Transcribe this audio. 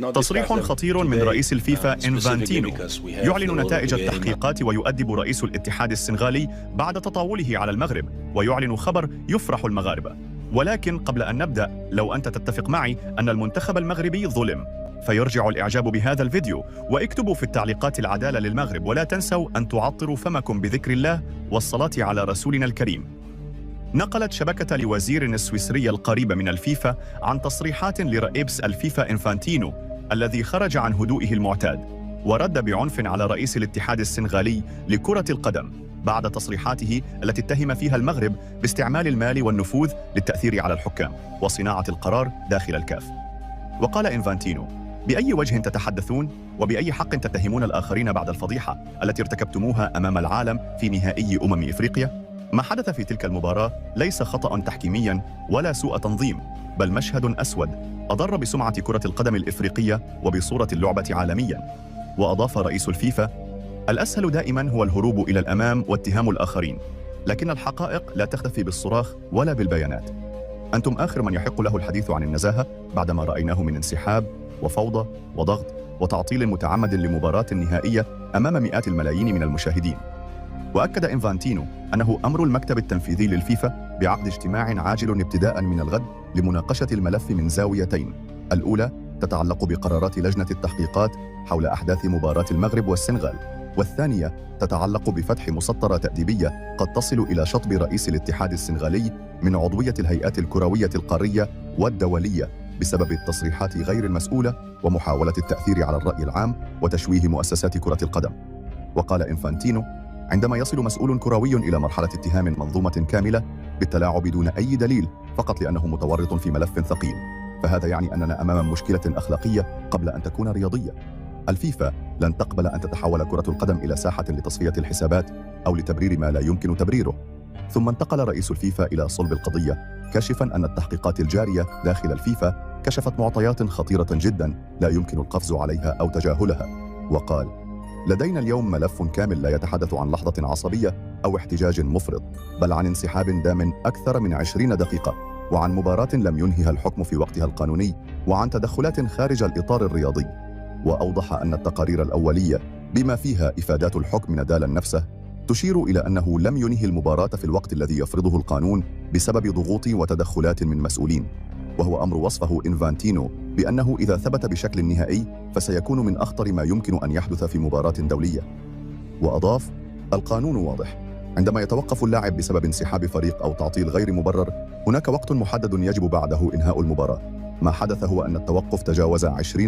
تصريح خطير من رئيس الفيفا إنفانتينو يعلن نتائج التحقيقات ويؤدب رئيس الاتحاد السنغالي بعد تطاوله على المغرب، ويعلن خبر يفرح المغاربة. ولكن قبل أن نبدأ، لو أنت تتفق معي أن المنتخب المغربي ظلم، فيرجع الإعجاب بهذا الفيديو واكتبوا في التعليقات العدالة للمغرب، ولا تنسوا أن تعطروا فمكم بذكر الله والصلاة على رسولنا الكريم. نقلت شبكة لوزير السويسري القريبة من الفيفا عن تصريحات لرئيس الفيفا إنفانتينو الذي خرج عن هدوئه المعتاد ورد بعنف على رئيس الاتحاد السنغالي لكرة القدم بعد تصريحاته التي اتهم فيها المغرب باستعمال المال والنفوذ للتأثير على الحكام وصناعة القرار داخل الكاف. وقال إنفانتينو: بأي وجه تتحدثون وبأي حق تتهمون الآخرين بعد الفضيحة التي ارتكبتموها أمام العالم في نهائي إفريقيا؟ ما حدث في تلك المباراة ليس خطأ تحكيميا ولا سوء تنظيم، بل مشهد أسود أضر بسمعة كرة القدم الإفريقية وبصورة اللعبة عالميا. وأضاف رئيس الفيفا: الأسهل دائما هو الهروب إلى الأمام واتهام الآخرين، لكن الحقائق لا تختفي بالصراخ ولا بالبيانات. أنتم آخر من يحق له الحديث عن النزاهة بعدما رأيناه من انسحاب وفوضى وضغط وتعطيل متعمد لمباراة نهائية أمام مئات الملايين من المشاهدين. وأكد إنفانتينو أنه أمر المكتب التنفيذي للفيفا بعقد اجتماع عاجل ابتداء من الغد لمناقشة الملف من زاويتين: الأولى تتعلق بقرارات لجنة التحقيقات حول أحداث مباراة المغرب والسنغال، والثانية تتعلق بفتح مسطرة تأديبية قد تصل إلى شطب رئيس الاتحاد السنغالي من عضوية الهيئات الكروية القارية والدولية بسبب التصريحات غير المسؤولة ومحاولة التأثير على الرأي العام وتشويه مؤسسات كرة القدم. وقال إنفانتينو: عندما يصل مسؤول كروي إلى مرحلة اتهام منظومة كاملة بالتلاعب دون أي دليل فقط لأنه متورط في ملف ثقيل، فهذا يعني أننا أمام مشكلة أخلاقية قبل أن تكون رياضية. الفيفا لن تقبل أن تتحول كرة القدم إلى ساحة لتصفية الحسابات أو لتبرير ما لا يمكن تبريره. ثم انتقل رئيس الفيفا إلى صلب القضية، كاشفا أن التحقيقات الجارية داخل الفيفا كشفت معطيات خطيرة جدا لا يمكن القفز عليها أو تجاهلها. وقال: لدينا اليوم ملف كامل لا يتحدث عن لحظة عصبية أو احتجاج مفرط، بل عن انسحاب دام أكثر من 20 دقيقة، وعن مباراة لم ينهها الحكم في وقتها القانوني، وعن تدخلات خارج الإطار الرياضي. وأوضح أن التقارير الأولية بما فيها إفادات الحكم نادالا نفسه تشير إلى أنه لم ينهي المباراة في الوقت الذي يفرضه القانون بسبب ضغوط وتدخلات من مسؤولين، وهو أمر وصفه إنفانتينو بأنه إذا ثبت بشكل نهائي فسيكون من أخطر ما يمكن أن يحدث في مباراة دولية. وأضاف: القانون واضح، عندما يتوقف اللاعب بسبب انسحاب فريق أو تعطيل غير مبرر، هناك وقت محدد يجب بعده إنهاء المباراة. ما حدث هو أن التوقف تجاوز 20